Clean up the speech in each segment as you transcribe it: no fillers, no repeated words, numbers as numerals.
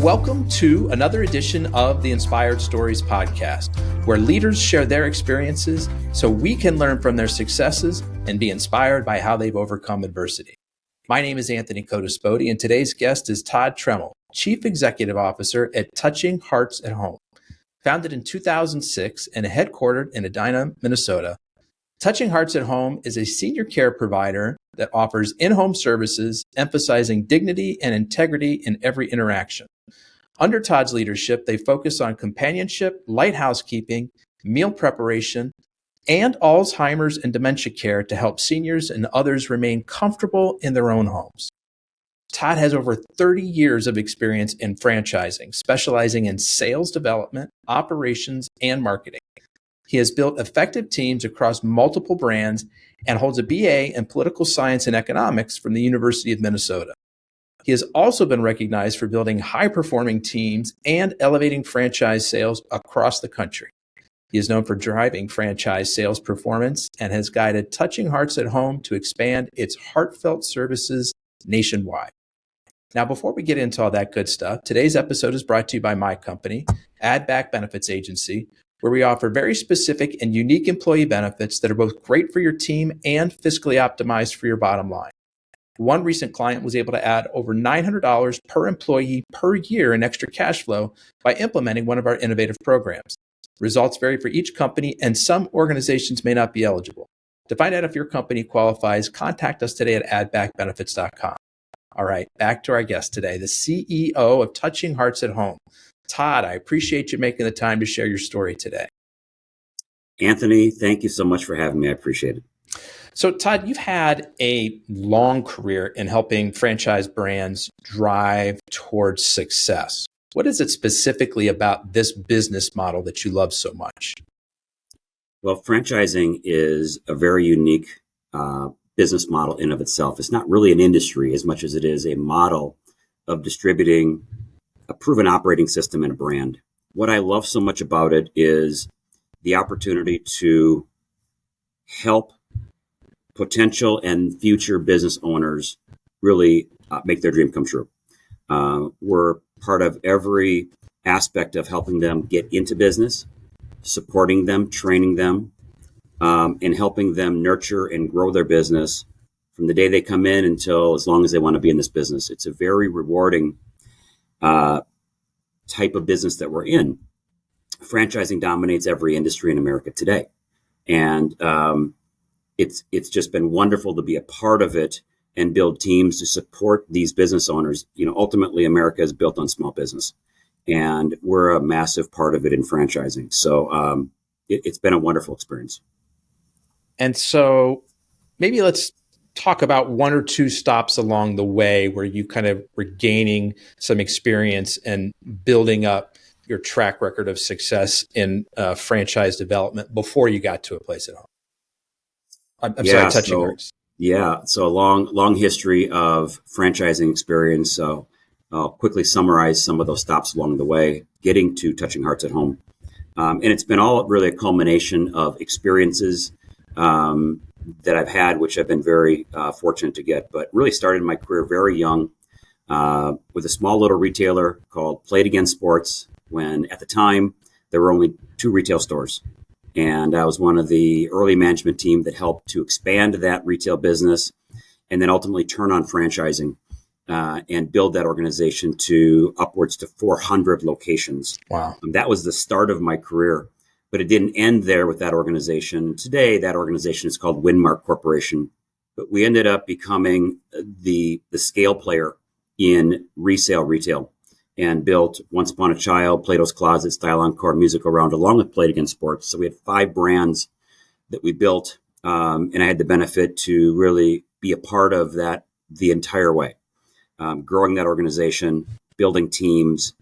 Welcome to another edition of the Inspired Stories podcast, where leaders share their experiences so we can learn from their successes and be inspired by how they've overcome adversity. My name is Anthony Codispoti, and today's guest is Todd Treml, Chief Executive Officer at Touching Hearts at Home. Founded in 2006 and headquartered in Edina, Minnesota, Touching Hearts at Home is a senior care provider that offers in-home services emphasizing dignity and integrity in every interaction. Under Todd's leadership, they focus on companionship, light housekeeping, meal preparation, and Alzheimer's and dementia care to help seniors and others remain comfortable in their own homes. Todd has over 30 years of experience in franchising, specializing in sales development, operations, and marketing. He has built effective teams across multiple brands and holds a BA in political science and economics from the University of Minnesota. He has also been recognized for building high-performing teams and elevating franchise sales across the country. He is known for driving franchise sales performance and has guided Touching Hearts at Home to expand its heartfelt services nationwide. Now, before we get into all that good stuff, today's episode is brought to you by my company, Add Back Benefits Agency, where we offer very specific and unique employee benefits that are both great for your team and fiscally optimized for your bottom line. One recent client was able to add over $900 per employee per year in extra cash flow by implementing one of our innovative programs. Results vary for each company, and some organizations may not be eligible. To find out if your company qualifies, contact us today at addbackbenefits.com. All right, back to our guest today, the CEO of Touching Hearts at Home. Todd, I appreciate you making the time to share your story today. Anthony, thank you so much for having me. I appreciate it. So, Todd, you've had a long career in helping franchise brands drive towards success. What is it specifically about this business model that you love so much? Well, franchising is a very unique business model in of itself. It's not really an industry as much as it is a model of distributing a proven operating system and a brand. What I love so much about it is the opportunity to help potential and future business owners really make their dream come true. We're part of every aspect of helping them get into business, supporting them, training them, and helping them nurture and grow their business from the day they come in until as long as they want to be in this business. It's a very rewarding type of business that we're in. Franchising dominates every industry in America today. And it's just been wonderful to be a part of it and build teams to support these business owners. You know, ultimately, America is built on small business, and we're a massive part of it in franchising. So it's been a wonderful experience. And so maybe let's talk about one or two stops along the way where you kind of were gaining some experience and building up your track record of success in franchise development before you got to a place at home. I'm sorry, Touching Hearts. Yeah, so a long history of franchising experience. So I'll quickly summarize some of those stops along the way, getting to Touching Hearts at Home. And it's been all really a culmination of experiences that I've had, which I've been very fortunate to get, but really started my career very young with a small little retailer called Play It Again Sports, when at the time there were only 2 retail stores. And I was one of the early management team that helped to expand that retail business and then ultimately turn on franchising and build that organization to upwards to 400 locations. Wow. That was the start of my career, but it didn't end there with that organization. Today, that organization is called Winmark Corporation, but we ended up becoming the scale player in resale retail and built Once Upon a Child, Plato's Closet, Style Encore, Musical Round, along with Play It Again Sports. So we had 5 brands that we built, and I had the benefit to really be a part of that the entire way, growing that organization, building teams,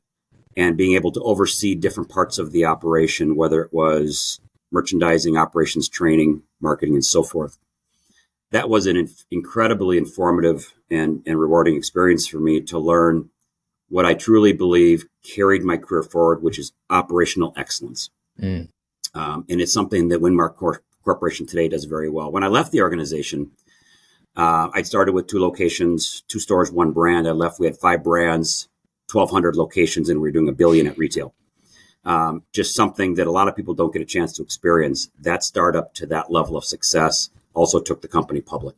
and being able to oversee different parts of the operation, whether it was merchandising, operations, training, marketing, and so forth. That was an incredibly informative and rewarding experience for me to learn what I truly believe carried my career forward, which is operational excellence. And it's something that Winmark Corporation today does very well. When I left the organization, I started with 2 locations, 2 stores, 1 brand. I left, we had 5 brands, 1,200 locations and we were doing $1 billion at retail. Just something that a lot of people don't get a chance to experience. That startup to that level of success also took the company public.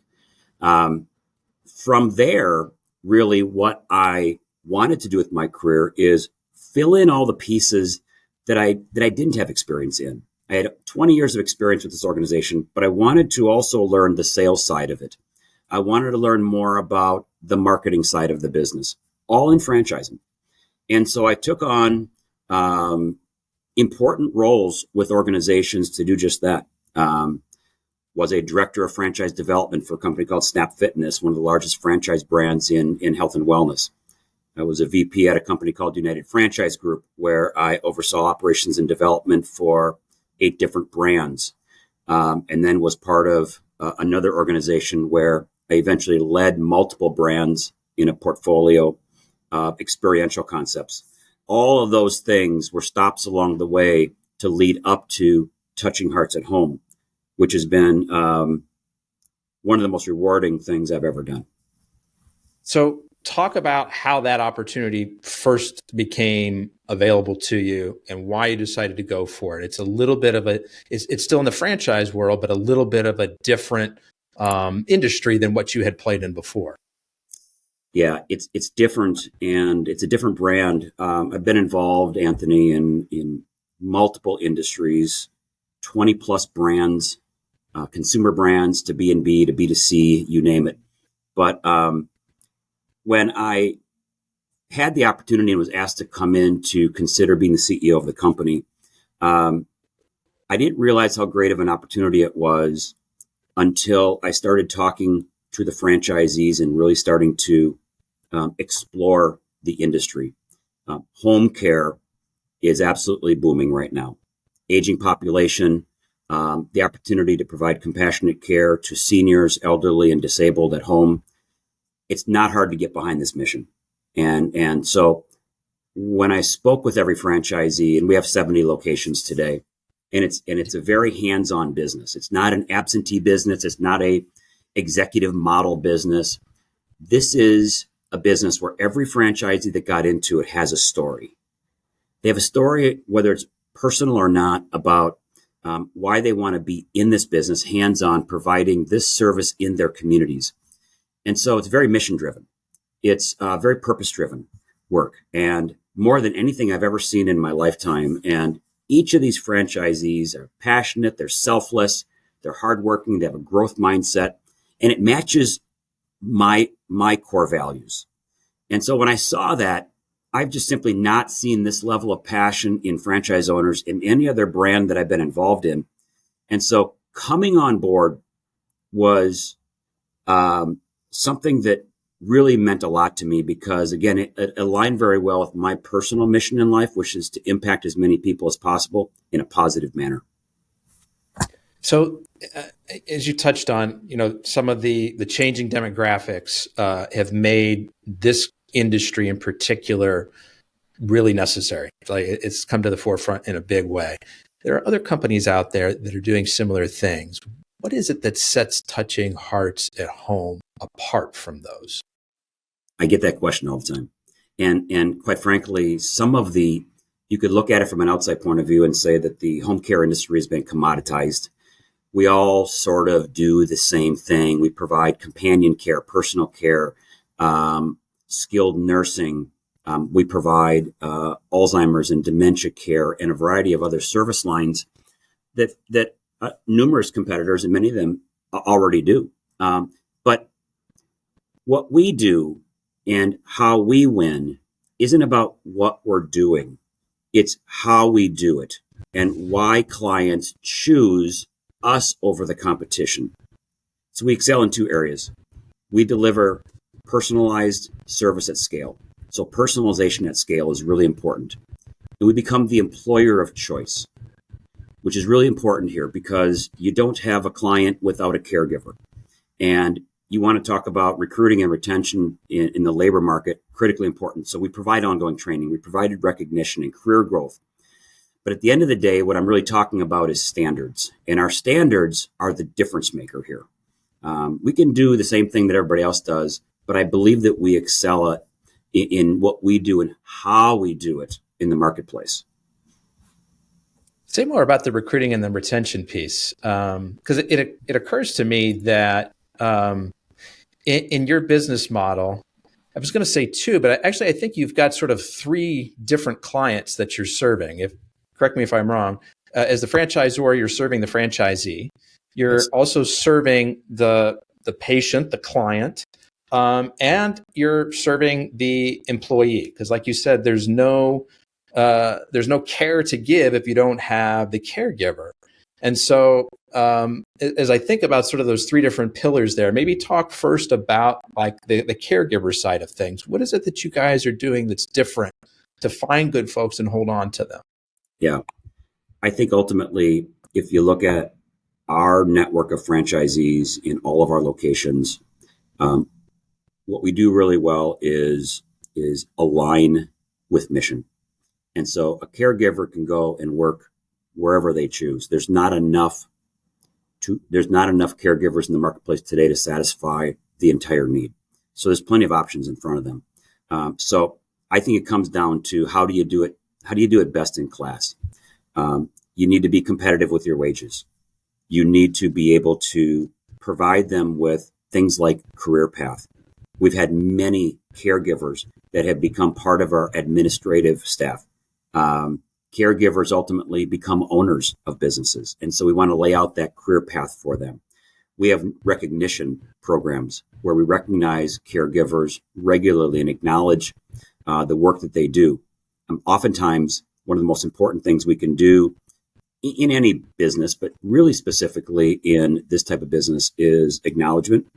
From there, really what I wanted to do with my career is fill in all the pieces that I didn't have experience in. I had 20 years of experience with this organization, but I wanted to also learn the sales side of it. I wanted to learn more about the marketing side of the business, all in franchising. And so I took on important roles with organizations to do just that. Was a director of franchise development for a company called Snap Fitness, one of the largest franchise brands in health and wellness. I was a VP at a company called United Franchise Group, where I oversaw operations and development for 8 different brands, and then was part of another organization where I eventually led multiple brands in a portfolio of experiential concepts. All of those things were stops along the way to lead up to Touching Hearts at Home, which has been one of the most rewarding things I've ever done. So talk about how that opportunity first became available to you and why you decided to go for it. It's a little bit of it's still in the franchise world, but a little bit of a different industry than what you had played in before. Yeah, it's different, and it's a different brand. I've been involved, Anthony, in multiple industries, 20 plus brands, consumer brands to B2B to B2C, you name it. But when I had the opportunity and was asked to come in to consider being the CEO of the company, I didn't realize how great of an opportunity it was until I started talking to the franchisees and really starting to explore the industry. Home care is absolutely booming right now. Aging population, the opportunity to provide compassionate care to seniors, elderly, and disabled at home. It's not hard to get behind this mission. And so when I spoke with every franchisee, and we have 70 locations today, and it's a very hands-on business. It's not an absentee business. It's not a executive model business. This is a business where every franchisee that got into it has a story. They have a story, whether it's personal or not, about why they want to be in this business, hands-on, providing this service in their communities. And so it's very mission-driven. It's very purpose-driven work, and more than anything I've ever seen in my lifetime. And each of these franchisees are passionate, they're selfless, they're hardworking, they have a growth mindset, and it matches my core values. And so when I saw that, I've just simply not seen this level of passion in franchise owners in any other brand that I've been involved in. And so coming on board was something that really meant a lot to me because, again, it aligned very well with my personal mission in life, which is to impact as many people as possible in a positive manner. So as you touched on, some of the changing demographics have made this industry in particular really necessary. Like it's come to the forefront in a big way. There are other companies out there that are doing similar things. What is it that sets Touching Hearts at Home apart from those? I get that question all the time. And quite frankly, you could look at it from an outside point of view and say that the home care industry has been commoditized. We all sort of do the same thing. We provide companion care, personal care, skilled nursing. We provide Alzheimer's and dementia care and a variety of other service lines that numerous competitors, and many of them already do. But what we do and how we win isn't about what we're doing. It's how we do it and why clients choose us over the competition. So we excel in 2 areas. We deliver personalized service at scale. So personalization at scale is really important. And we become the employer of choice, which is really important here because you don't have a client without a caregiver. And you want to talk about recruiting and retention in the labor market, critically important. So we provide ongoing training, we provided recognition and career growth. But at the end of the day, what I'm really talking about is standards. And our standards are the difference maker here. We can do the same thing that everybody else does, but I believe that we excel in what we do and how we do it in the marketplace. Say more about the recruiting and the retention piece, because it occurs to me that in your business model, I was going to say two, but I think you've got sort of three different clients that you're serving. Correct me if I'm wrong. As the franchisor, you're serving the franchisee. You're Yes. also serving the patient, the client, and you're serving the employee. Because, like you said, there's no care to give if you don't have the caregiver. And so, as I think about sort of those three different pillars there, maybe talk first about like the caregiver side of things. What is it that you guys are doing that's different to find good folks and hold on to them? Yeah. I think ultimately, if you look at our network of franchisees in all of our locations, what we do really well is align with mission. And so a caregiver can go and work wherever they choose. There's not enough caregivers in the marketplace today to satisfy the entire need. So there's plenty of options in front of them. So I think it comes down to how do you do it? How do you do it best in class? You need to be competitive with your wages. You need to be able to provide them with things like career path. We've had many caregivers that have become part of our administrative staff. Caregivers ultimately become owners of businesses. And so we want to lay out that career path for them. We have recognition programs where we recognize caregivers regularly and acknowledge the work that they do. Oftentimes, one of the most important things we can do in any business, but really specifically in this type of business, is acknowledgement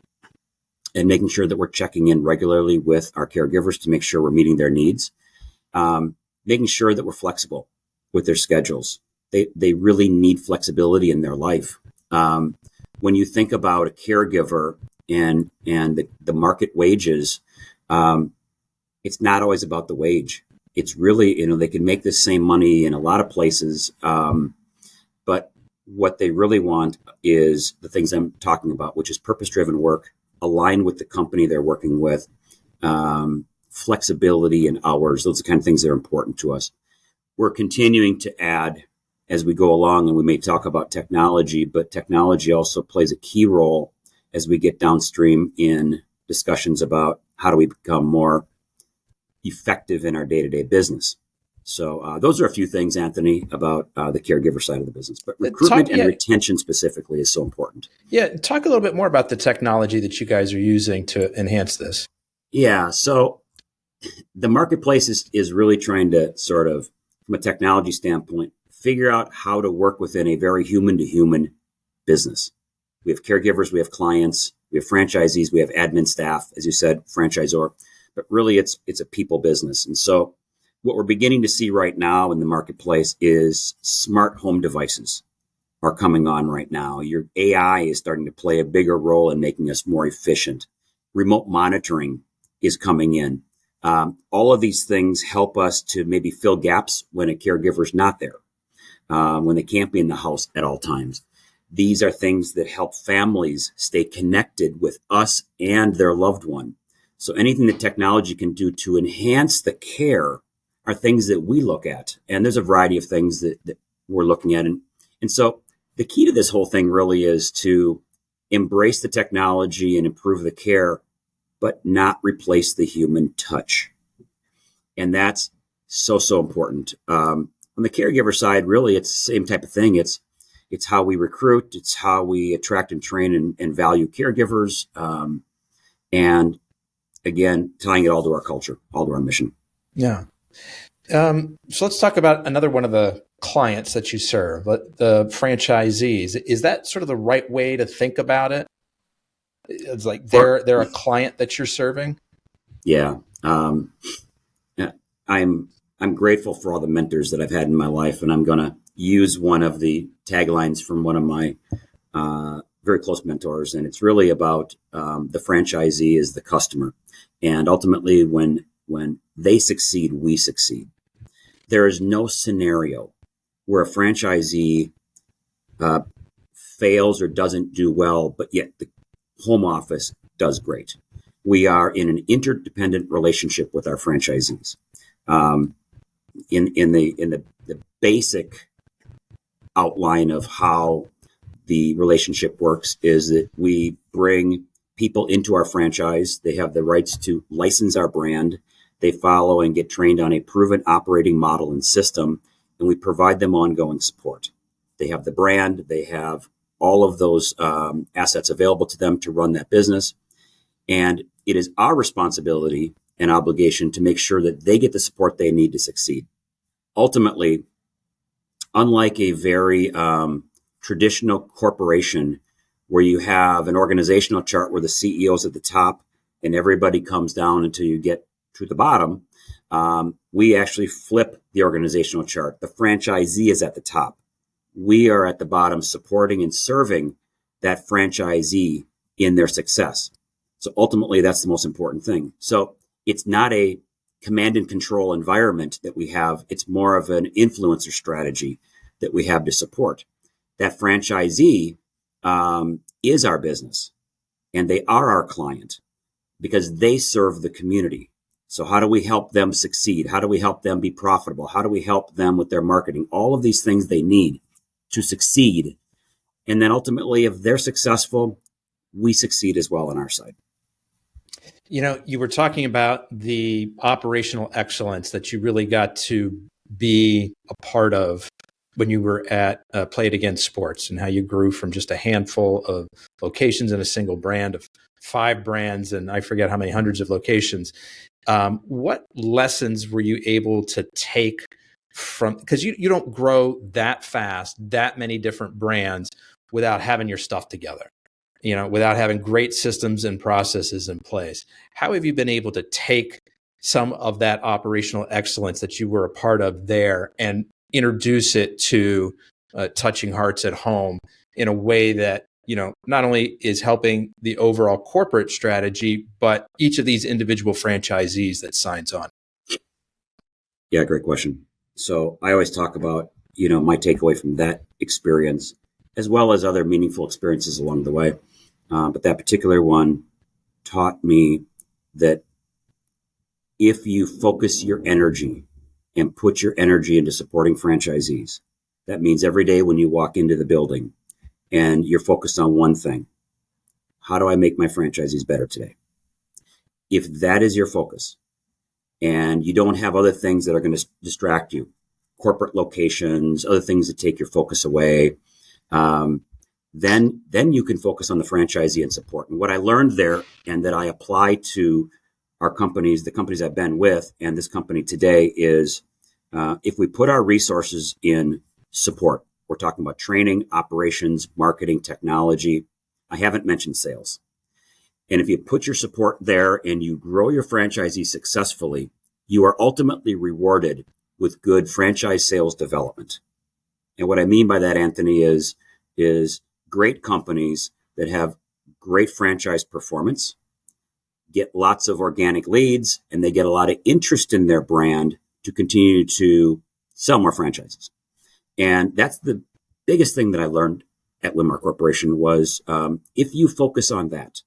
and making sure that we're checking in regularly with our caregivers to make sure we're meeting their needs, making sure that we're flexible with their schedules. They really need flexibility in their life. When you think about a caregiver and the market wages, it's not always about the wage. It's really, they can make the same money in a lot of places, but what they really want is the things I'm talking about, which is purpose-driven work, aligned with the company they're working with, flexibility in hours. Those are the kind of things that are important to us. We're continuing to add as we go along, and we may talk about technology, but technology also plays a key role as we get downstream in discussions about how do we become more effective in our day-to-day business. So those are a few things, Anthony, about the caregiver side of the business. But recruitment and retention specifically is so important. Yeah, talk a little bit more about the technology that you guys are using to enhance this. Yeah, so the marketplace is really trying to sort of, from a technology standpoint, figure out how to work within a very human-to-human business. We have caregivers, we have clients, we have franchisees, we have admin staff, as you said, franchisor. But really, it's a people business. And so what we're beginning to see right now in the marketplace is smart home devices are coming on right now. Your AI is starting to play a bigger role in making us more efficient. Remote monitoring is coming in. All of these things help us to maybe fill gaps when a caregiver is not there, when they can't be in the house at all times. These are things that help families stay connected with us and their loved one. So anything that technology can do to enhance the care are things that we look at. And there's a variety of things that we're looking at. And so the key to this whole thing really is to embrace the technology and improve the care, but not replace the human touch. And that's so important. On the caregiver side, really, it's the same type of thing. It's how we recruit. It's how we attract and train and value caregivers. And again, tying it all to our culture, all to our mission. Yeah. So let's talk about another one of the clients that you serve, the franchisees. Is that sort of the right way to think about it? It's like they're a client that you're serving? Yeah. I'm grateful for all the mentors that I've had in my life, and I'm going to use one of the taglines from one of my very close mentors, and it's really about the franchisee is the customer. And ultimately, when they succeed, we succeed. There is no scenario where a franchisee fails or doesn't do well, but yet the home office does great. we are in an interdependent relationship with our franchisees. In the basic outline of how the relationship works is that we bring people into our franchise. They have the rights to license our brand. They follow and get trained on a proven operating model and system, and we provide them ongoing support. They have the brand. They have all of those assets available to them to run that business. And it is our responsibility and obligation to make sure that they get the support they need to succeed. Ultimately, unlike a very traditional corporation where you have an organizational chart where the CEO's at the top and everybody comes down until you get to the bottom, we actually flip the organizational chart. The franchisee is at the top. We are at the bottom supporting and serving that franchisee in their success. So ultimately, that's the most important thing. So it's not a command and control environment that we have. It's more of an influencer strategy that we have to support. That franchisee is our business, and they are our client because they serve the community. So how do we help them succeed? How do we help them be profitable? How do we help them with their marketing? All of these things they need to succeed. And then ultimately, if they're successful, we succeed as well on our side. You know, you were talking about the operational excellence that you really got to be a part of when you were at Play It Again Sports, and how you grew from just a handful of locations in a single brand of 5 brands, and I forget how many hundreds of locations. What lessons were you able to take from, because you don't grow that fast, that many different brands without having your stuff together, you know, without having great systems and processes in place. How have you been able to take some of that operational excellence that you were a part of there and introduce it to Touching Hearts at Home in a way that, you know, not only is helping the overall corporate strategy, but each of these individual franchisees that signs on? Yeah, great question. So I always talk about, you know, my takeaway from that experience, as well as other meaningful experiences along the way. But that particular one taught me that if you focus your energy and put your energy into supporting franchisees, that means every day when you walk into the building and you're focused on one thing, how do I make my franchisees better today? If that is your focus and you don't have other things that are going to distract you, corporate locations, other things that take your focus away, then you can focus on the franchisee and support. And what I learned there, and that I apply to our companies, the companies I've been with, and this company today, is if we put our resources in support, we're talking about training, operations, marketing, technology. I haven't mentioned sales. And if you put your support there and you grow your franchisee successfully, you are ultimately rewarded with good franchise sales development. And what I mean by that, Anthony, is great companies that have great franchise performance get lots of organic leads, and they get a lot of interest in their brand to continue to sell more franchises. And that's the biggest thing that I learned at Winmark Corporation was if you focus on that,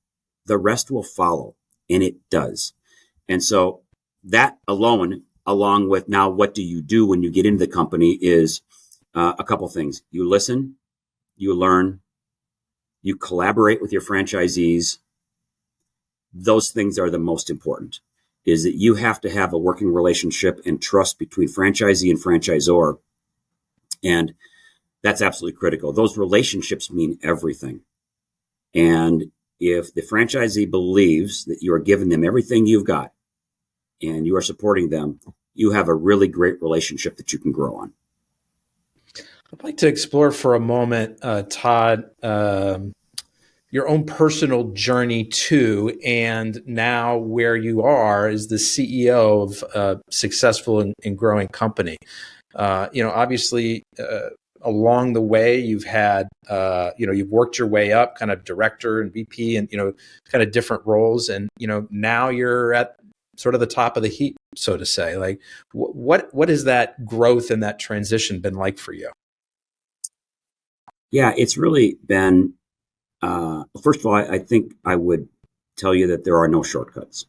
the rest will follow, and it does. And so that alone, along with now what do you do when you get into the company, is a couple things. You listen, you learn, you collaborate with your franchisees. Those things are the most important, is that you have to have a working relationship and trust between franchisee and franchisor. And that's absolutely critical. Those relationships mean everything. And if the franchisee believes that you are giving them everything you've got and you are supporting them, you have a really great relationship that you can grow on. I'd like to explore for a moment, Todd, your own personal journey too, and now where you are as the CEO of a successful and growing company. Obviously, along the way, you've had, you've worked your way up, kind of director and VP, and kind of different roles, and now you're at sort of the top of the heap, so to say. Like, what has that growth and that transition been like for you? Yeah, it's really been. First of all, I think I would tell you that there are no shortcuts.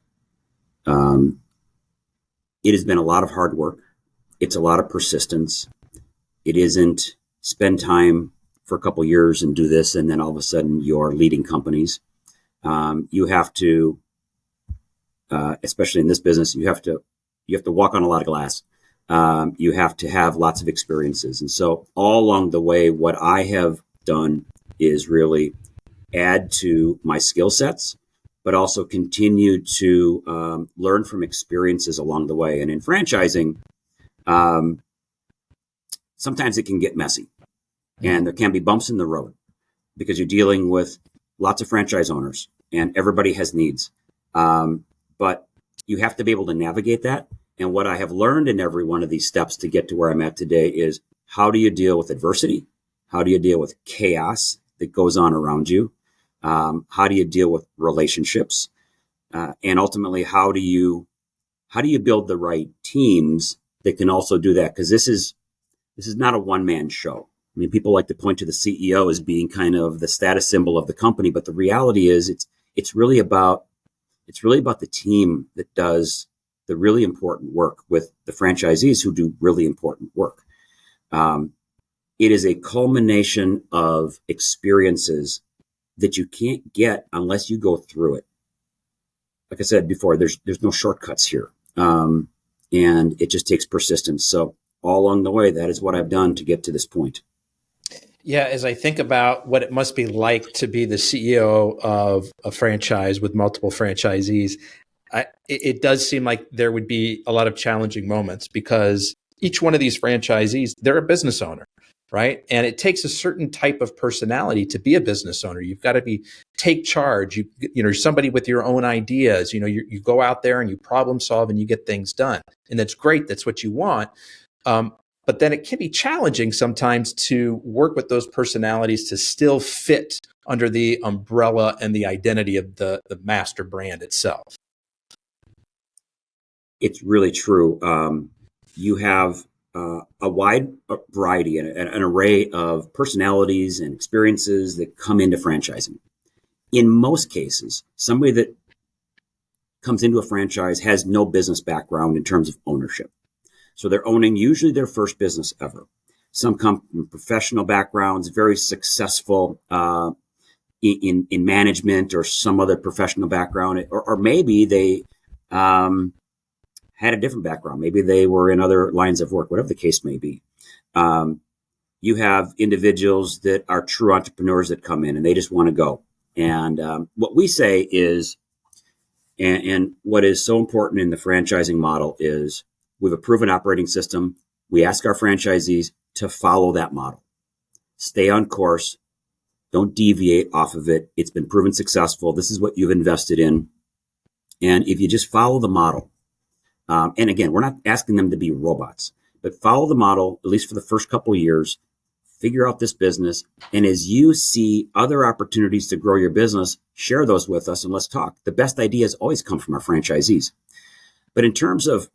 It has been a lot of hard work. It's a lot of persistence. It isn't spend time for a couple years and do this, and then all of a sudden you're leading companies. You have to, especially in this business, you have to walk on a lot of glass. You have to have lots of experiences. And so all along the way, what I have done is really add to my skill sets, but also continue to learn from experiences along the way. And in franchising, sometimes it can get messy and there can be bumps in the road because you're dealing with lots of franchise owners and everybody has needs. But you have to be able to navigate that. And what I have learned in every one of these steps to get to where I'm at today is how do you deal with adversity? How do you deal with chaos that goes on around you? How do you deal with relationships? And ultimately, how do you build the right teams that can also do that? Because this is not a one-man show. I mean, people like to point to the CEO as being kind of the status symbol of the company, but the reality is it's really about the team that does the really important work with the franchisees who do really important work. It is a culmination of experiences that you can't get unless you go through it. Like I said before, there's no shortcuts here. And it just takes persistence. So all along the way, that is what I've done to get to this point. Yeah, as I think about what it must be like to be the CEO of a franchise with multiple franchisees, it does seem like there would be a lot of challenging moments because each one of these franchisees, they're a business owner, right? And it takes a certain type of personality to be a business owner. You've got to take charge. You know, somebody with your own ideas. You know, you go out there and you problem solve and you get things done, and that's great. That's what you want. But then it can be challenging sometimes to work with those personalities to still fit under the umbrella and the identity of the master brand itself. It's really true. You have a wide variety and an array of personalities and experiences that come into franchising. In most cases, somebody that comes into a franchise has no business background in terms of ownership. So they're owning usually their first business ever. Some come from professional backgrounds, very successful in management or some other professional background, or maybe they had a different background. Maybe they were in other lines of work, whatever the case may be. You have individuals that are true entrepreneurs that come in and they just want to go. And what we say is, and what is so important in the franchising model is we have a proven operating system. We ask our franchisees to follow that model. Stay on course. Don't deviate off of it. It's been proven successful. This is what you've invested in. And if you just follow the model, and again, we're not asking them to be robots, but follow the model, at least for the first couple of years, figure out this business. And as you see other opportunities to grow your business, share those with us and let's talk. The best ideas always come from our franchisees. But in terms of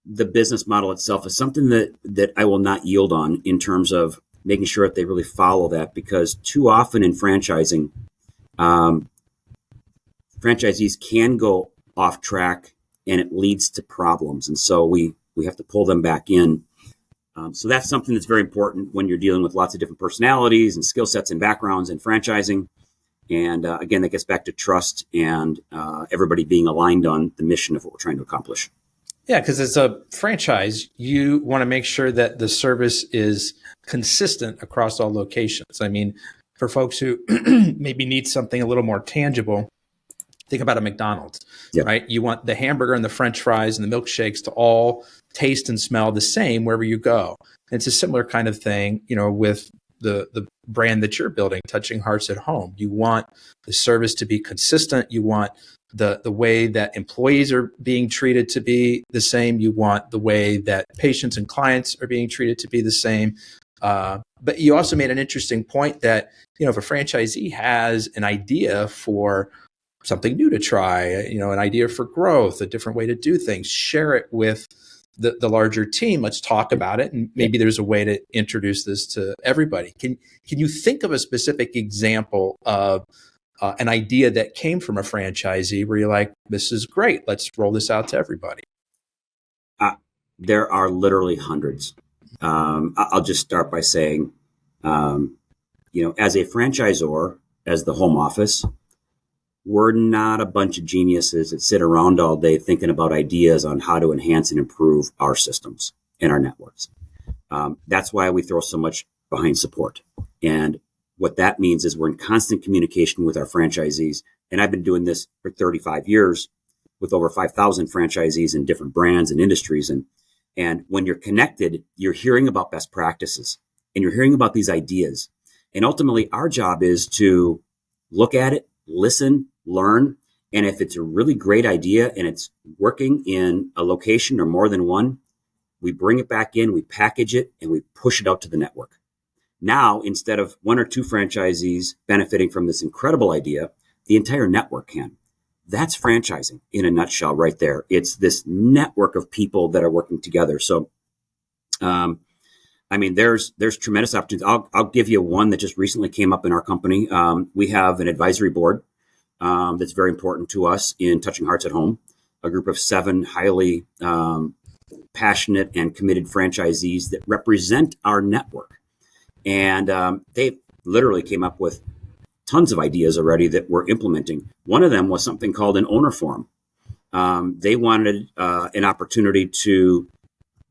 the business model itself is something that I will not yield on in terms of making sure that they really follow that, because too often in franchising, franchisees can go off track and it leads to problems. And so we have to pull them back in. So that's something that's very important when you're dealing with lots of different personalities and skill sets and backgrounds in franchising. And again, that gets back to trust and everybody being aligned on the mission of what we're trying to accomplish. Yeah, because as a franchise, you want to make sure that the service is consistent across all locations. I mean, for folks who maybe need something a little more tangible, think about a McDonald's, right? You want the hamburger and the French fries and the milkshakes to all taste and smell the same wherever you go. And it's a similar kind of thing, you know, with the brand that you're building, Touching Hearts at Home. You want the service to be consistent. You want the way that employees are being treated to be the same. You want the way that patients and clients are being treated to be the same. But you also made an interesting point that, you know, if a franchisee has an idea for something new to try, you know, an idea for growth, a different way to do things, share it with the larger team. Let's talk about it. And maybe there's a way to introduce this to everybody. Can you think of a specific example of an idea that came from a franchisee where you're like, this is great, let's roll this out to everybody? There are literally hundreds. I'll just start by saying, as a franchisor, as the home office, we're not a bunch of geniuses that sit around all day thinking about ideas on how to enhance and improve our systems and our networks. That's why we throw so much behind support. And what that means is we're in constant communication with our franchisees. And I've been doing this for 35 years with over 5,000 franchisees in different brands and industries. And when you're connected, you're hearing about best practices and you're hearing about these ideas. And ultimately, our job is to look at it, listen, learn. And if it's a really great idea and it's working in a location or more than one, we bring it back in, we package it, and we push it out to the network. Now, instead of one or two franchisees benefiting from this incredible idea, the entire network can. That's franchising in a nutshell right there. It's this network of people that are working together. So, there's tremendous opportunities. I'll give you one that just recently came up in our company. We have an advisory board that's very important to us in Touching Hearts at Home, a group of 7 highly passionate and committed franchisees that represent our network. And they literally came up with tons of ideas already that we're implementing. One of them was something called an owner forum. They wanted an opportunity to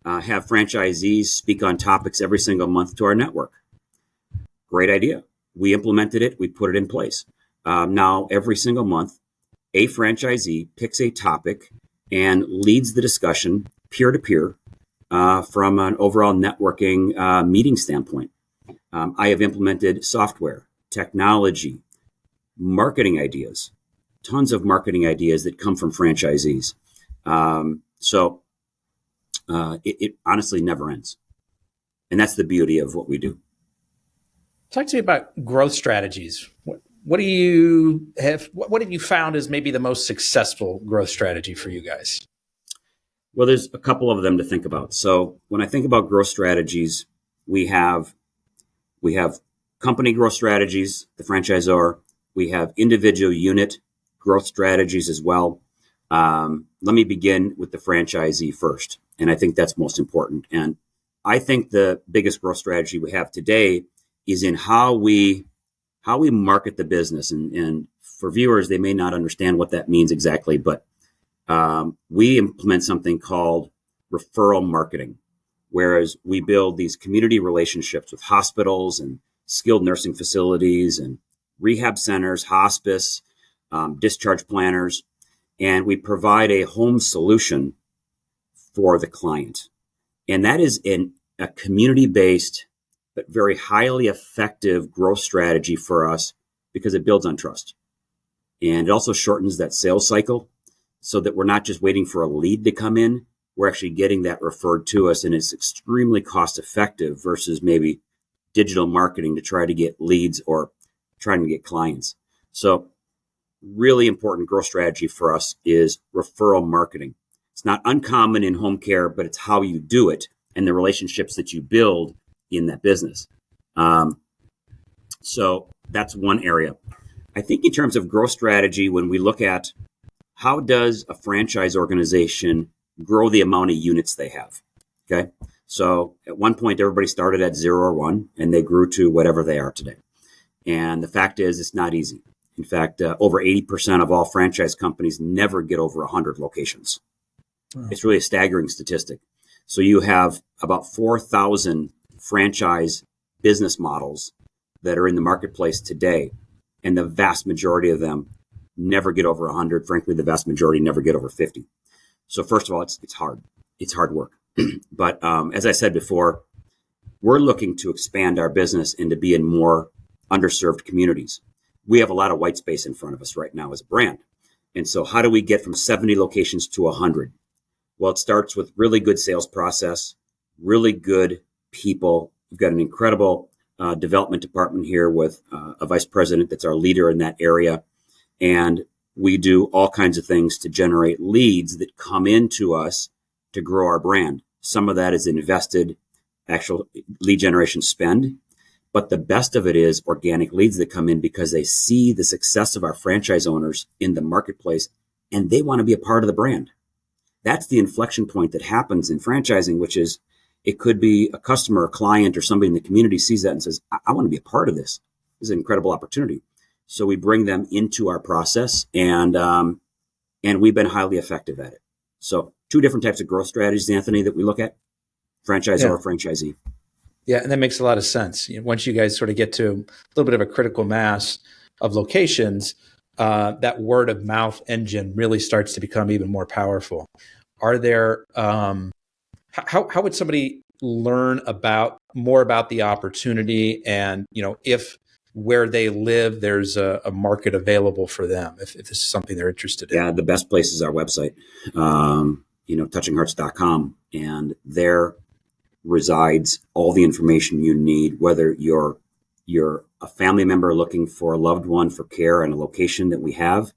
have franchisees speak on topics every single month to our network. Great idea. We implemented it. We put it in place. Now, every single month, a franchisee picks a topic and leads the discussion peer-to-peer from an overall networking meeting standpoint. I have implemented software, technology, marketing ideas, tons of marketing ideas that come from franchisees. It honestly never ends. And that's the beauty of what we do. Talk to me about growth strategies. What do you have? What have you found is maybe the most successful growth strategy for you guys? Well, there's a couple of them to think about. So when I think about growth strategies, we have company growth strategies, the franchisor. We have individual unit growth strategies as well. Let me begin with the franchisee first. And I think that's most important. And I think the biggest growth strategy we have today is in how we market the business. And for viewers, they may not understand what that means exactly, but we implement something called referral marketing, whereas we build these community relationships with hospitals and skilled nursing facilities and rehab centers, hospice, discharge planners, and we provide a home solution for the client. And that is a community-based but very highly effective growth strategy for us because it builds on trust. And it also shortens that sales cycle so that we're not just waiting for a lead to come in. We're actually getting that referred to us, and it's extremely cost effective versus maybe digital marketing to try to get leads or trying to get clients. So really important growth strategy for us is referral marketing. It's not uncommon in home care, but it's how you do it and the relationships that you build in that business. So that's one area. I think in terms of growth strategy, when we look at how does a franchise organization grow the amount of units they have, okay? So at one point, everybody started at 0 or 1, and they grew to whatever they are today. And the fact is, it's not easy. In fact, over 80% of all franchise companies never get over 100 locations. Wow. It's really a staggering statistic. So you have about 4,000 franchise business models that are in the marketplace today, and the vast majority of them never get over 100. Frankly, the vast majority never get over 50. So first of all, it's hard. It's hard work. But as I said before, we're looking to expand our business and to be in more underserved communities. We have a lot of white space in front of us right now as a brand. And so how do we get from 70 locations to 100? Well, it starts with really good sales process, really good people. We've got an incredible development department here with a vice president that's our leader in that area. And we do all kinds of things to generate leads that come into us to grow our brand. Some of that is invested actual lead generation spend, But the best of it is organic leads that come in because they see the success of our franchise owners in the marketplace and they want to be a part of the brand. That's the inflection point that happens in franchising, which is it could be a customer, a client, or somebody in the community sees that and says, I want to be a part of this. This is an incredible opportunity. So we bring them into our process, and we've been highly effective at it. So 2 different types of growth strategies, Anthony, that we look at, franchisor or franchisee. Yeah, and that makes a lot of sense. Once you guys sort of get to a little bit of a critical mass of locations, that word of mouth engine really starts to become even more powerful. Are there, how would somebody learn more about the opportunity, and if where they live there's a market available for them, if this is something they're interested in? Yeah, the best place is our website, touchinghearts.com, and there resides all the information you need, whether you're a family member looking for a loved one for care and a location that we have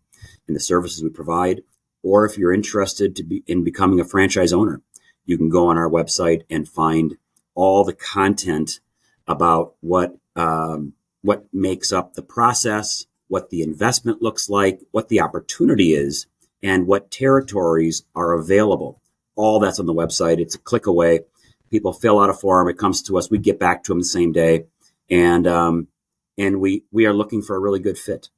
and the services we provide, or if you're interested in becoming a franchise owner. You can go on our website and find all the content about what makes up the process, what the investment looks like, what the opportunity is, and what territories are available. All that's on the website. It's a click away. People fill out a form. It comes to us. We get back to them the same day, and we are looking for a really good fit.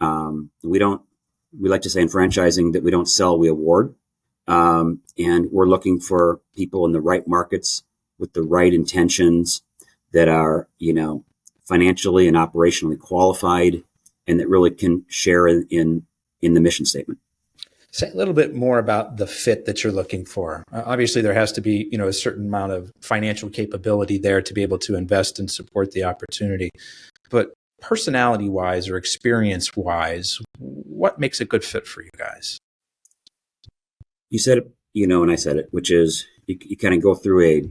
We like to say in franchising that we don't sell, we award. And we're looking for people in the right markets with the right intentions that are, financially and operationally qualified, and that really can share in the mission statement. Say a little bit more about the fit that you're looking for. Obviously, there has to be, a certain amount of financial capability there to be able to invest and support the opportunity. But personality-wise or experience-wise, what makes a good fit for you guys? You said it, and I said it, which is you kind of go through a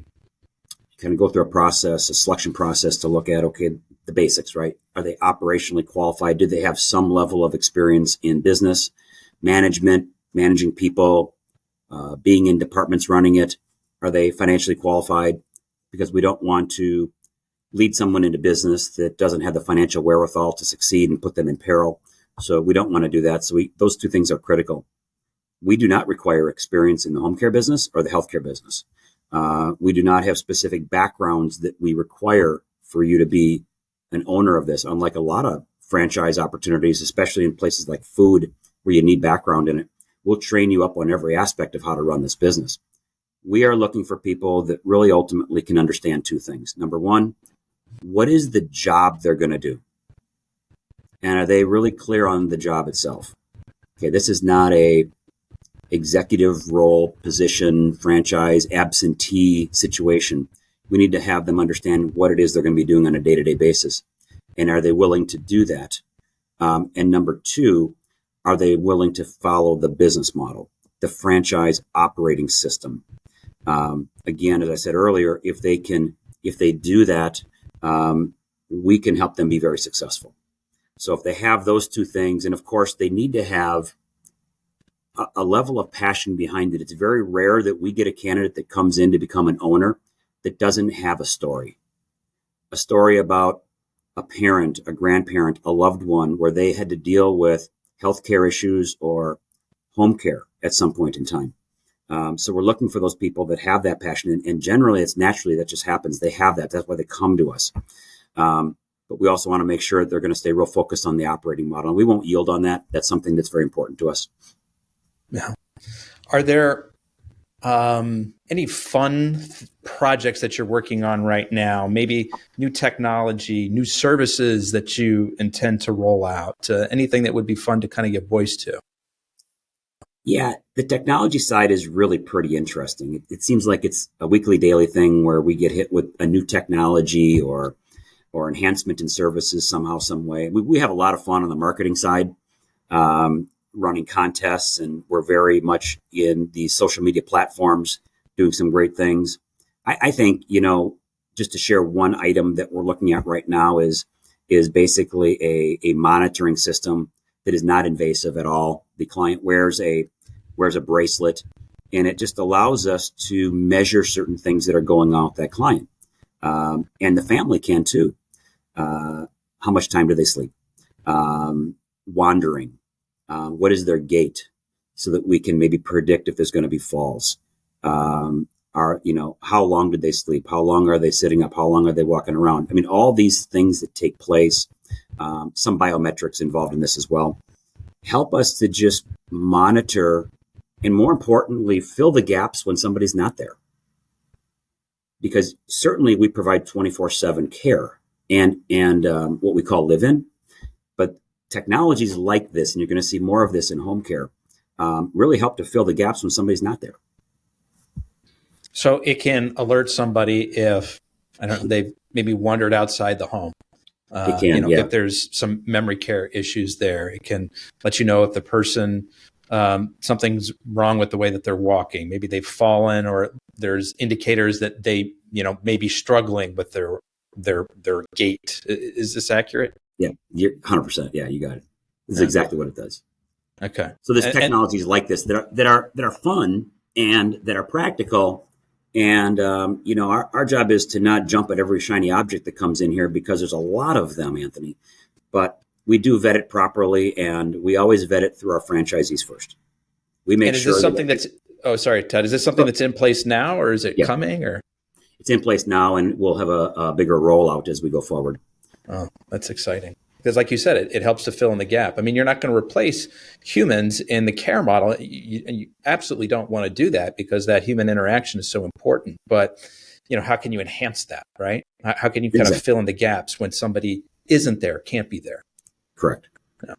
process, a selection process to look at, okay, the basics, right? Are they operationally qualified? Do they have some level of experience in business management, managing people, being in departments running it? Are they financially qualified? Because we don't want to lead someone into business that doesn't have the financial wherewithal to succeed and put them in peril. So we don't want to do that. So those 2 things are critical. We do not require experience in the home care business or the healthcare business. We do not have specific backgrounds that we require for you to be an owner of this, unlike a lot of franchise opportunities, especially in places like food where you need background in it. We'll train you up on every aspect of how to run this business. We are looking for people that really ultimately can understand 2 things. Number 1, what is the job they're going to do? And are they really clear on the job itself? Okay, this is not a executive role, position, franchise, absentee situation. We need to have them understand what it is they're going to be doing on a day-to-day basis. And are they willing to do that? And number 2, are they willing to follow the business model, the franchise operating system? Again, as I said earlier, if they do that, we can help them be very successful. So if they have those 2 things, and of course they need to have a level of passion behind it. It's very rare that we get a candidate that comes in to become an owner that doesn't have a story about a parent, a grandparent, a loved one where they had to deal with healthcare issues or home care at some point in time. So we're looking for those people that have that passion, and generally it's naturally that just happens. They have that. That's why they come to us. But we also want to make sure they're going to stay real focused on the operating model. And we won't yield on that. That's something that's very important to us. Yeah. Are there any fun projects that you're working on right now? Maybe new technology, new services that you intend to roll out? Anything that would be fun to kind of give voice to? Yeah, the technology side is really pretty interesting. It seems like it's a weekly, daily thing where we get hit with a new technology or enhancement in services somehow, some way. We have a lot of fun on the marketing side. Running contests, and we're very much in the social media platforms doing some great things. I think, just to share one item that we're looking at right now is basically a monitoring system that is not invasive at all. The client wears a bracelet, and it just allows us to measure certain things that are going on with that client. And the family can too. How much time do they sleep? Wandering. What is their gait, so that we can maybe predict if there's going to be falls. How long did they sleep? How long are they sitting up? How long are they walking around? I mean, all these things that take place, some biometrics involved in this as well, help us to just monitor and, more importantly, fill the gaps when somebody's not there. Because certainly we provide 24/7 care and what we call live-in, but technologies like this, and you're going to see more of this in home care, really help to fill the gaps when somebody's not there. So it can alert somebody if they've maybe wandered outside the home. It can, yeah. If there's some memory care issues there, it can let you know if the person, something's wrong with the way that they're walking. Maybe they've fallen, or there's indicators that they, may be struggling with their gait. Is this accurate? Yeah, you're 100%. Yeah, you got it. This is exactly what it does. Okay. So there's technologies like this that are fun and that are practical. And, our job is to not jump at every shiny object that comes in here, because there's a lot of them, Anthony. But we do vet it properly, and we always vet it through our franchisees first. We make sure. Is this something Todd, is this something that's in place now, or is it coming? Or it's in place now, and we'll have a bigger rollout as we go forward. Oh, that's exciting. Because like you said, it helps to fill in the gap. I mean, you're not going to replace humans in the care model. You absolutely don't want to do that, because that human interaction is so important. But, how can you enhance that, right? How can you kind of fill in the gaps when somebody isn't there, can't be there? Correct. Yeah.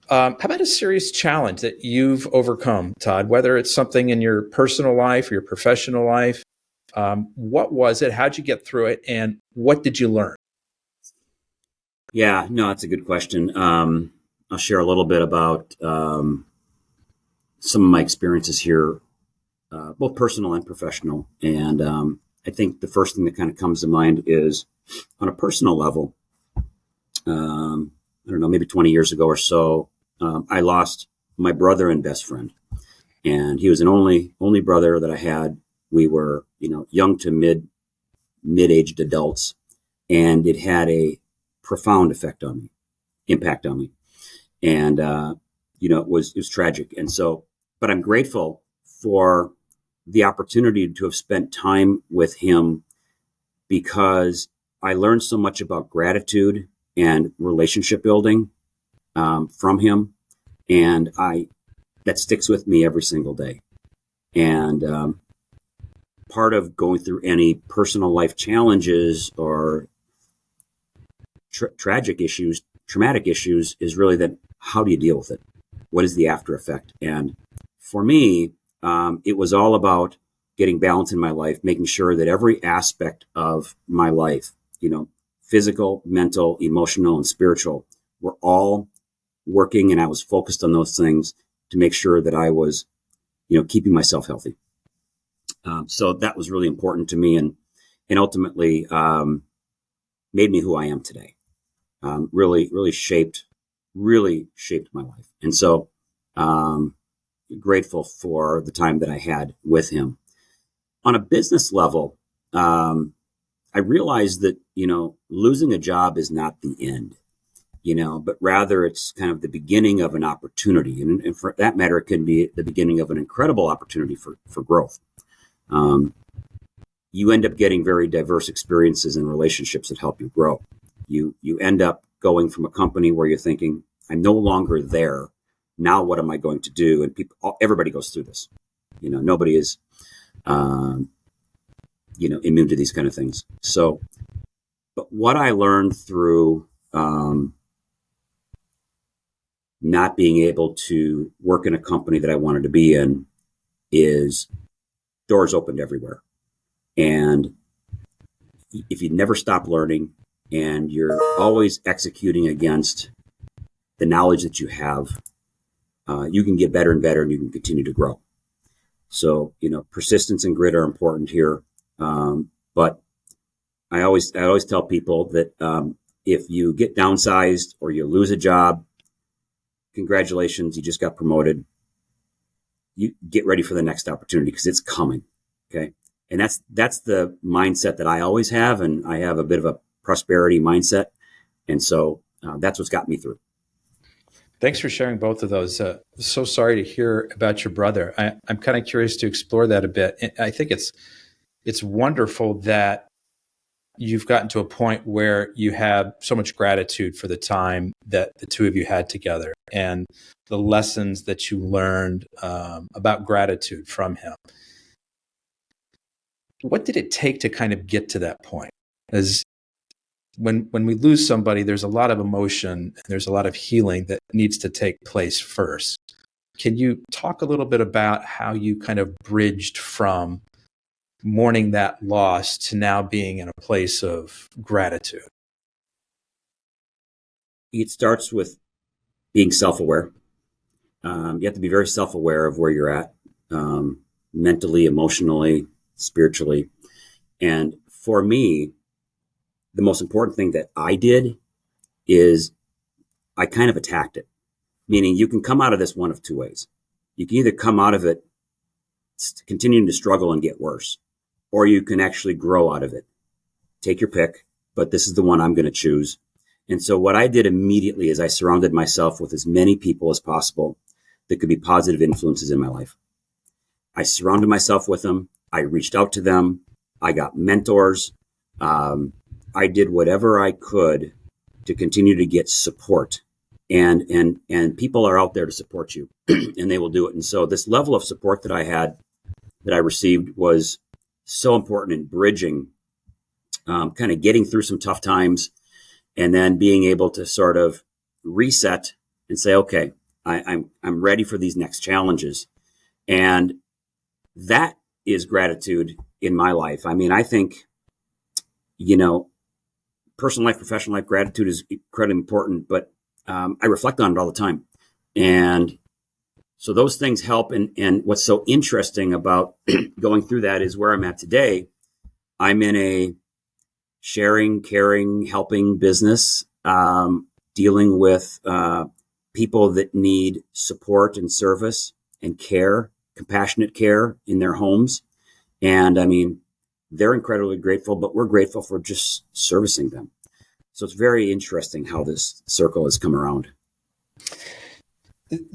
How about a serious challenge that you've overcome, Todd, whether it's something in your personal life or your professional life? What was it? How'd you get through it? And what did you learn? Yeah, no, that's a good question. I'll share a little bit about some of my experiences here, both personal and professional. And I think the first thing that kind of comes to mind is, on a personal level, maybe 20 years ago or so, I lost my brother and best friend. And he was an only brother that I had. We were, young to mid-aged adults, and it had a profound impact on me. And, it was tragic. And so, but I'm grateful for the opportunity to have spent time with him, because I learned so much about gratitude and relationship building, from him. And that sticks with me every single day. And, part of going through any personal life challenges or traumatic issues is really that, how do you deal with it? What is the after effect? And for me, it was all about getting balance in my life, making sure that every aspect of my life, physical, mental, emotional, and spiritual, were all working, and I was focused on those things to make sure that I was, keeping myself healthy. So that was really important to me, and ultimately made me who I am today. Really shaped my life. And so, grateful for the time that I had with him. On a business level, I realized that, losing a job is not the end, but rather it's kind of the beginning of an opportunity. And for that matter, it can be the beginning of an incredible opportunity for growth. You end up getting very diverse experiences and relationships that help you grow. You end up going from a company where you're thinking, I'm no longer there. Now, what am I going to do? And everybody goes through this. Nobody is, immune to these kind of things. So, but what I learned through not being able to work in a company that I wanted to be in is doors opened everywhere. And if you never stop learning, and you're always executing against the knowledge that you have, you can get better and better, and you can continue to grow. So, persistence and grit are important here. But I always tell people that if you get downsized or you lose a job, congratulations, you just got promoted. You get ready for the next opportunity, because it's coming. Okay. And that's the mindset that I always have. And I have a bit of a prosperity mindset. And so that's what's got me through. Thanks for sharing both of those. So sorry to hear about your brother. I'm kind of curious to explore that a bit. I think it's wonderful that you've gotten to a point where you have so much gratitude for the time that the two of you had together and the lessons that you learned about gratitude from him. What did it take to kind of get to that point? As when we lose somebody, there's a lot of emotion and there's a lot of healing that needs to take place first. Can you talk a little bit about how you kind of bridged from mourning that loss to now being in a place of gratitude? It starts with being self-aware. You have to be very self-aware of where you're at, mentally, emotionally, spiritually. And for me, the most important thing that I did is I kind of attacked it. Meaning you can come out of this one of two ways. You can either come out of it continuing to struggle and get worse, or you can actually grow out of it. Take your pick, but this is the one I'm going to choose. And so what I did immediately is I surrounded myself with as many people as possible that could be positive influences in my life. I surrounded myself with them. I reached out to them. I got mentors. I did whatever I could to continue to get support. And people are out there to support you and they will do it. And so this level of support that I received was so important in bridging, kind of getting through some tough times and then being able to sort of reset and say, okay, I'm ready for these next challenges. And that is gratitude in my life. I mean, I think, personal life, professional life, gratitude is incredibly important, but I reflect on it all the time. And so those things help. And what's so interesting about going through that is where I'm at today. I'm in a sharing, caring, helping business, dealing with people that need support and service and care, compassionate care in their homes. And I mean, they're incredibly grateful, but we're grateful for just servicing them. So it's very interesting how this circle has come around.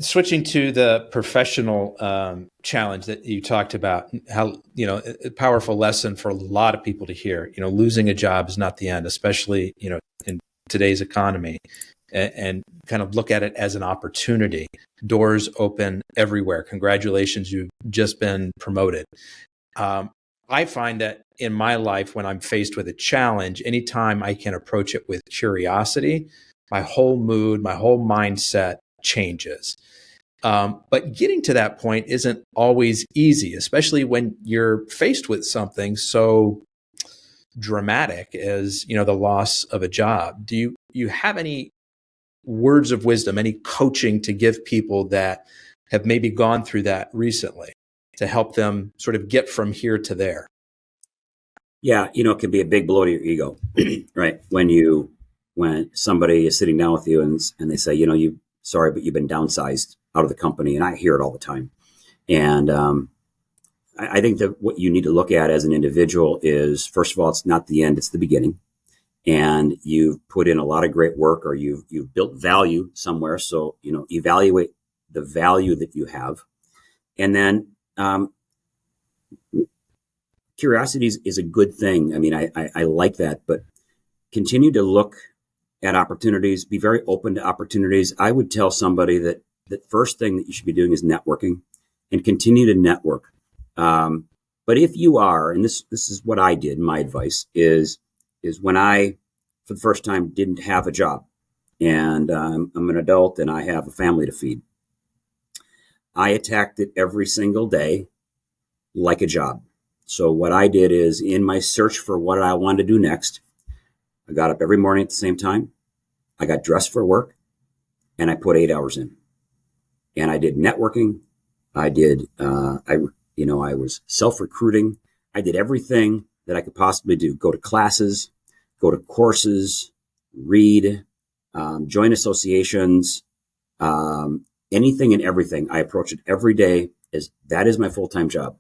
Switching to the professional challenge that you talked about, how, a powerful lesson for a lot of people to hear, losing a job is not the end, especially, in today's economy, and kind of look at it as an opportunity. Doors open everywhere. Congratulations, you've just been promoted. I find that in my life, when I'm faced with a challenge, anytime I can approach it with curiosity, my whole mood, my whole mindset changes. But getting to that point isn't always easy, especially when you're faced with something so dramatic as, the loss of a job. Do you have any words of wisdom, any coaching to give people that have maybe gone through that recently to help them sort of get from here to there? Yeah, it can be a big blow to your ego, right? When somebody is sitting down with you and they say, sorry, but you've been downsized out of the company. And I hear it all the time. And I think that what you need to look at as an individual is, first of all, it's not the end, it's the beginning. And you've put in a lot of great work, or you've built value somewhere. So, evaluate the value that you have. And then curiosity is a good thing. I mean, I like that, but continue to look at opportunities, be very open to opportunities. I would tell somebody that the first thing that you should be doing is networking, and continue to network. But if you are, and this is what I did, my advice is when I, for the first time, didn't have a job, and I'm an adult and I have a family to feed, I attacked it every single day like a job. So what I did is, in my search for what I wanted to do next, I got up every morning at the same time. I got dressed for work, and I put 8 hours in. And I did networking. I did, I was self-recruiting. I did everything that I could possibly do. Go to classes, go to courses, read, join associations, anything and everything. I approach it every day as that is my full-time job.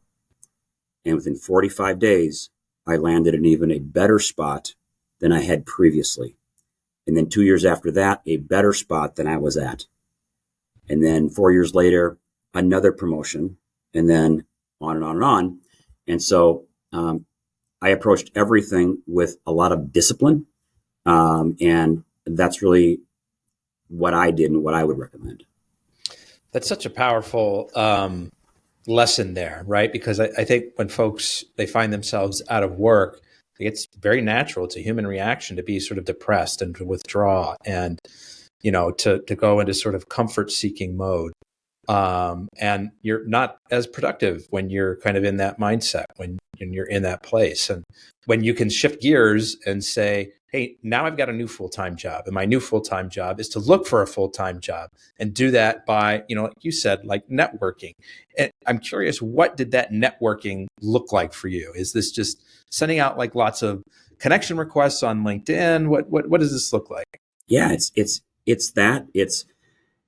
And within 45 days, I landed in even a better spot than I had previously. And then 2 years after that, a better spot than I was at. And then 4 years later, another promotion, and then on and on and on. And so I approached everything with a lot of discipline. And that's really what I did and what I would recommend. That's such a powerful lesson there, right? Because I think when folks, they find themselves out of work, it's very natural. It's a human reaction to be sort of depressed and to withdraw and, to go into sort of comfort seeking mode. And you're not as productive when you're kind of in that mindset, when you're in that place. And when you can shift gears and say, hey, now I've got a new full-time job, and my new full-time job is to look for a full-time job and do that by, like you said, like networking. And I'm curious, what did that networking look like for you? Is this just sending out like lots of connection requests on LinkedIn? What does this look like? Yeah, it's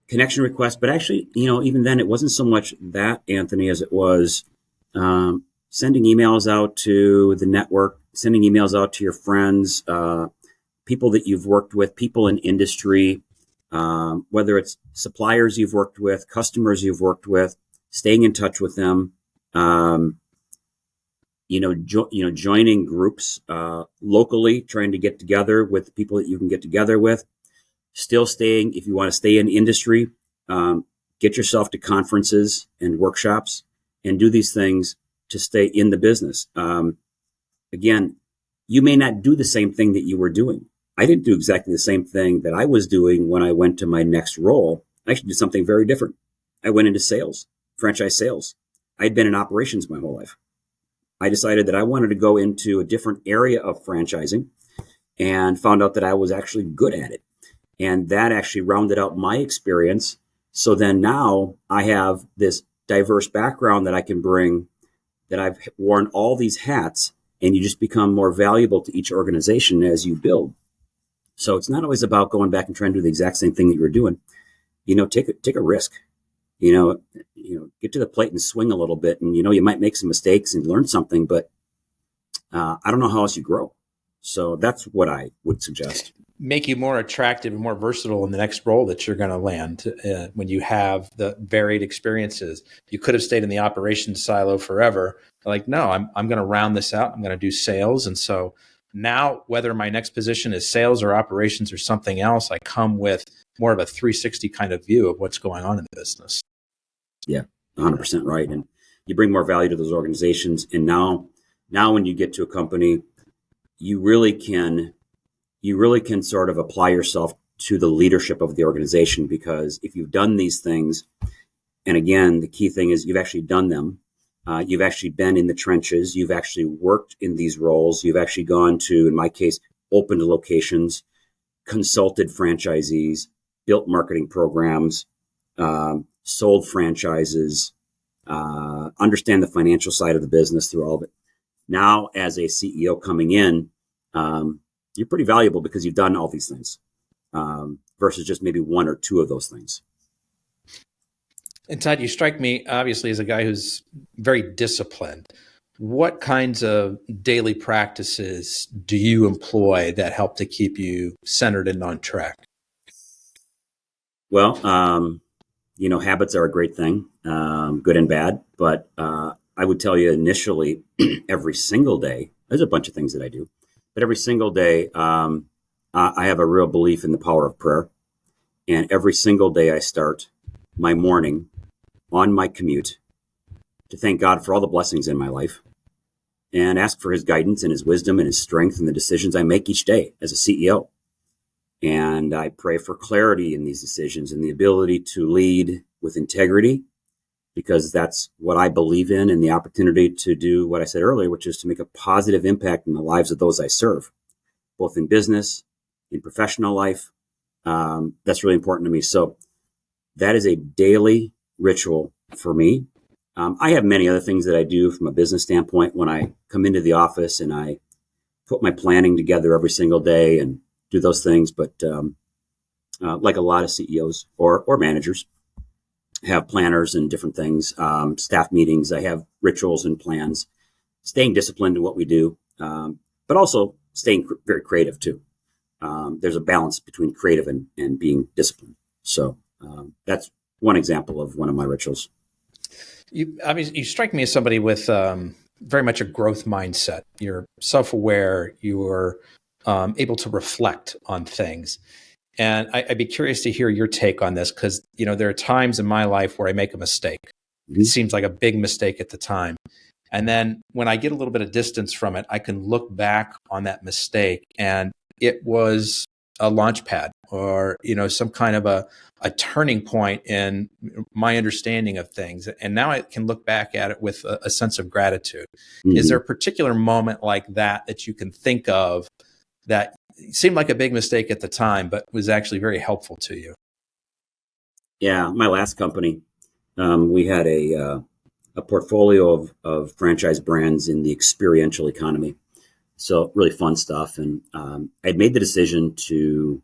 connection requests, but actually, even then it wasn't so much that, Anthony, as it was sending emails out to the network, sending emails out to your friends, people that you've worked with, people in industry, whether it's suppliers you've worked with, customers you've worked with, staying in touch with them, joining groups locally, trying to get together with people that you can get together with. Still staying, if you want to stay in industry, get yourself to conferences and workshops and do these things to stay in the business. Again, you may not do the same thing that you were doing. I didn't do exactly the same thing that I was doing when I went to my next role. I actually did something very different. I went into sales, franchise sales. I'd been in operations my whole life. I decided that I wanted to go into a different area of franchising and found out that I was actually good at it. And that actually rounded out my experience. So then now I have this diverse background that I can bring, that I've worn all these hats, and you just become more valuable to each organization as you build. So it's not always about going back and trying to do the exact same thing that you were doing. Take a risk. Get to the plate and swing a little bit, and you might make some mistakes and learn something, but I don't know how else you grow. So that's what I would suggest. Make you more attractive and more versatile in the next role that you're going to land when you have the varied experiences. You could have stayed in the operations silo forever. Like, no, I'm going to round this out. I'm going to do sales. And so now, whether my next position is sales or operations or something else, I come with more of a 360 kind of view of what's going on in the business. Yeah, 100% right. And you bring more value to those organizations. And now when you get to a company, you really can sort of apply yourself to the leadership of the organization, because if you've done these things, and again, the key thing is you've actually done them, you've actually been in the trenches, you've actually worked in these roles, you've actually gone to, in my case, opened locations, consulted franchisees, built marketing programs, sold franchises, understand the financial side of the business through all of it. Now, as a CEO coming in, you're pretty valuable because you've done all these things versus just maybe one or two of those things. And Todd, you strike me obviously as a guy who's very disciplined. What kinds of daily practices do you employ that help to keep you centered and on track? Well, habits are a great thing, good and bad. But I would tell you initially, every single day, there's a bunch of things that I do. But every single day, I have a real belief in the power of prayer. And every single day I start my morning on my commute to thank God for all the blessings in my life and ask for his guidance and his wisdom and his strength in the decisions I make each day as a CEO. And I pray for clarity in these decisions and the ability to lead with integrity, because that's what I believe in, and the opportunity to do what I said earlier, which is to make a positive impact in the lives of those I serve, both in business, in professional life. That's really important to me. So that is a daily ritual for me. I have many other things that I do from a business standpoint when I come into the office, and I put my planning together every single day and do those things. But like a lot of CEOs or managers, have planners and different things, staff meetings. I have rituals and plans, staying disciplined in what we do, but also staying very creative too. There's a balance between creative and being disciplined. So that's one example of one of my rituals. You strike me as somebody with very much a growth mindset. You're self-aware. You're able to reflect on things. And I'd be curious to hear your take on this, because there are times in my life where I make a mistake. Mm-hmm. It seems like a big mistake at the time. And then when I get a little bit of distance from it, I can look back on that mistake, and it was a launch pad or, some kind of a turning point in my understanding of things. And now I can look back at it with a sense of gratitude. Mm-hmm. Is there a particular moment like that you can think of that seemed like a big mistake at the time, but was actually very helpful to you? Yeah, my last company, we had a portfolio of franchise brands in the experiential economy. So really fun stuff. And I'd made the decision to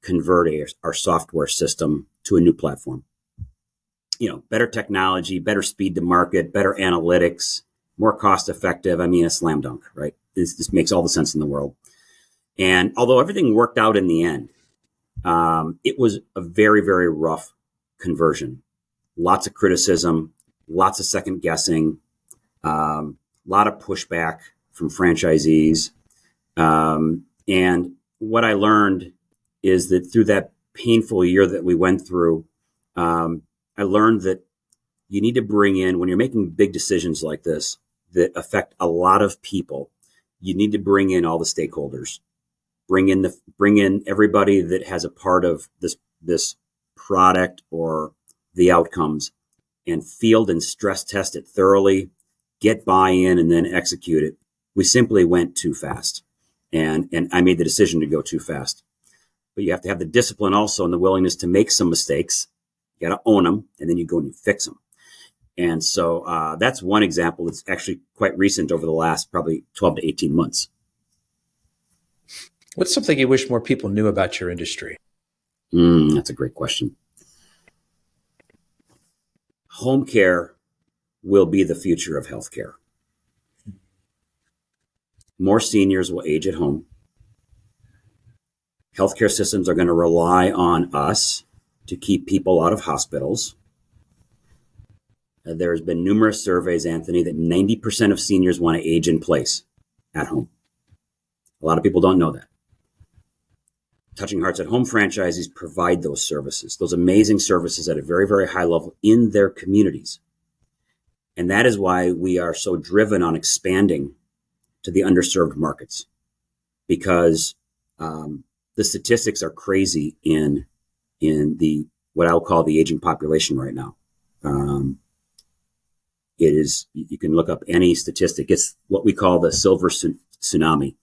convert our software system to a new platform. Better technology, better speed to market, better analytics, more cost effective. I mean, a slam dunk, right? This makes all the sense in the world. And although everything worked out in the end, it was a very, very rough conversion. Lots of criticism, lots of second guessing, a lot of pushback from franchisees. And what I learned is that through that painful year that we went through, I learned that you need to bring in, when you're making big decisions like this that affect a lot of people, you need to bring in all the stakeholders. Bring in everybody that has a part of this product or the outcomes, and field and stress test it thoroughly, get buy-in, and then execute it. We simply went too fast, and I made the decision to go too fast. But you have to have the discipline also and the willingness to make some mistakes. You got to own them, and then you go and you fix them. And so that's one example that's actually quite recent over the last probably 12 to 18 months. What's something you wish more people knew about your industry? That's a great question. Home care will be the future of healthcare. More seniors will age at home. Healthcare systems are going to rely on us to keep people out of hospitals. There's been numerous surveys, Anthony, that 90% of seniors want to age in place at home. A lot of people don't know that. Touching Hearts at Home franchisees provide those services, those amazing services at a very, very high level in their communities. And that is why we are so driven on expanding to the underserved markets, because the statistics are crazy in the what I'll call the aging population right now. It is, you can look up any statistic. It's what we call the silver tsunami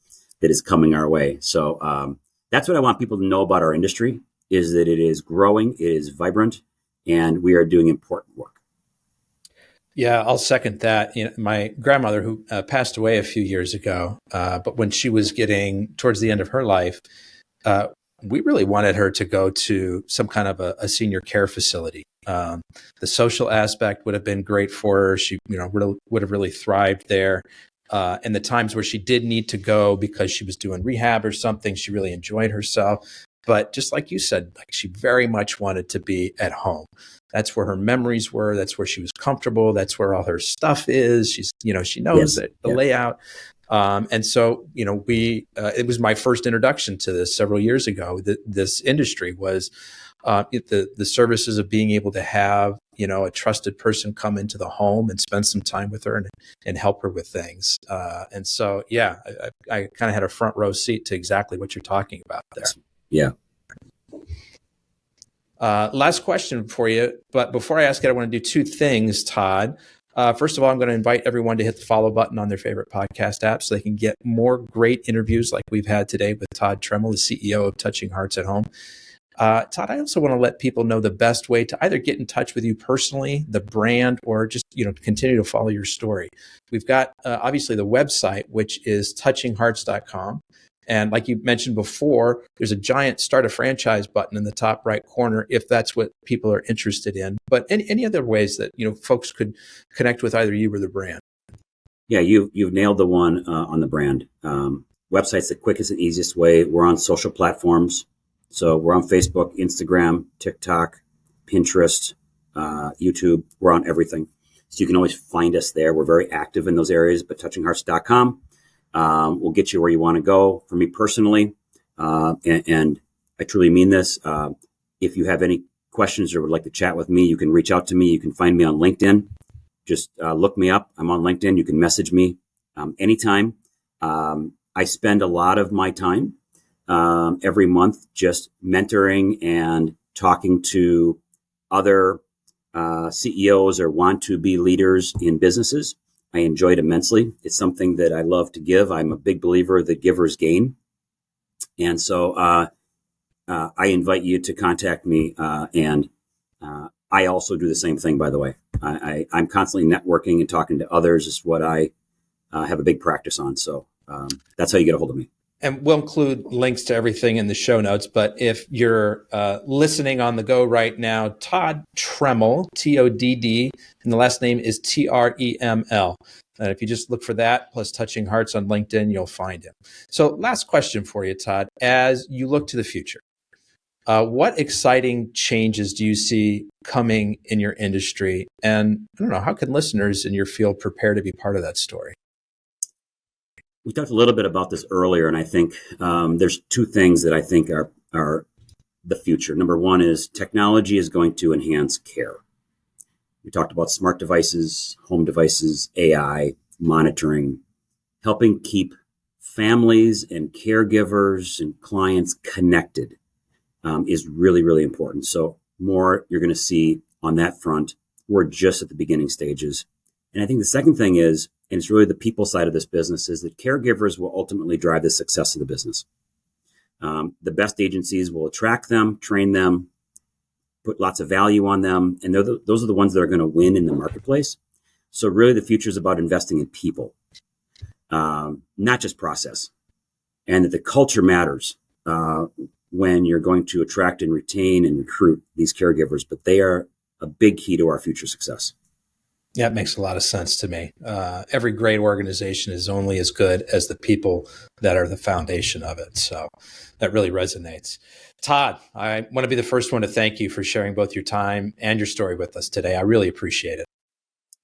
that is coming our way. So that's what I want people to know about our industry, is that it is growing, it is vibrant, and we are doing important work. Yeah, I'll second that. My grandmother, who passed away a few years ago, but when she was getting towards the end of her life, we really wanted her to go to some kind of a senior care facility. The social aspect would have been great for her. She, would have really thrived there. And the times where she did need to go because she was doing rehab or something, she really enjoyed herself. But just like you said, she very much wanted to be at home. That's where her memories were. That's where she was comfortable. That's where all her stuff is. She's, she knows the layout. And so, it was my first introduction to this several years ago. This industry was the services of being able to have, a trusted person come into the home and spend some time with her and help her with things. And so, I kind of had a front row seat to exactly what you're talking about there. Yeah. Last question for you. But before I ask it, I want to do two things, Todd. First of all, I'm going to invite everyone to hit the follow button on their favorite podcast app so they can get more great interviews like we've had today with Todd Treml, the CEO of Touching Hearts at Home. Todd, I also want to let people know the best way to either get in touch with you personally, the brand, or just continue to follow your story. We've got obviously the website, which is touchinghearts.com. And like you mentioned before, there's a giant start a franchise button in the top right corner if that's what people are interested in. But any other ways that folks could connect with either you or the brand? Yeah, you've nailed the one on the brand. Website's the quickest and easiest way. We're on social platforms. So we're on Facebook, Instagram, TikTok, Pinterest, YouTube. We're on everything. So you can always find us there. We're very active in those areas, but touchinghearts.com will get you where you want to go. For me personally, and I truly mean this, if you have any questions or would like to chat with me, you can reach out to me. You can find me on LinkedIn. Just look me up. I'm on LinkedIn. You can message me anytime. I spend a lot of my time every month just mentoring and talking to other CEOs or want to be leaders in businesses. I enjoy it immensely. It's something that I love to give. I'm a big believer that givers gain. And so I invite you to contact me. And I also do the same thing, by the way. I'm constantly networking and talking to others is what I have a big practice on. So that's how you get a hold of me. And we'll include links to everything in the show notes. But if you're listening on the go right now, Todd Treml, Todd, and the last name is Treml. And if you just look for that, plus Touching Hearts on LinkedIn, you'll find him. So last question for you, Todd. As you look to the future, what exciting changes do you see coming in your industry? And I don't know, how can listeners in your field prepare to be part of that story? We talked a little bit about this earlier, and I think there's two things that I think are the future. Number one is technology is going to enhance care. We talked about smart devices, home devices, AI, monitoring, helping keep families and caregivers and clients connected is really, really important. So more you're going to see on that front. We're just at the beginning stages. And I think the second thing is, and it's really the people side of this business, is that caregivers will ultimately drive the success of the business. The best agencies will attract them, train them, put lots of value on them, and those are the ones that are going to win in the marketplace. So really the future is about investing in people, not just process, and that the culture matters when you're going to attract and retain and recruit these caregivers, but they are a big key to our future success. Yeah, it makes a lot of sense to me. Every great organization is only as good as the people that are the foundation of it. So that really resonates. Todd, I want to be the first one to thank you for sharing both your time and your story with us today. I really appreciate it.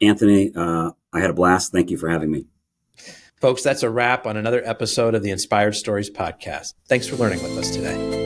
Anthony, I had a blast. Thank you for having me. Folks, that's a wrap on another episode of the Inspired Stories podcast. Thanks for learning with us today.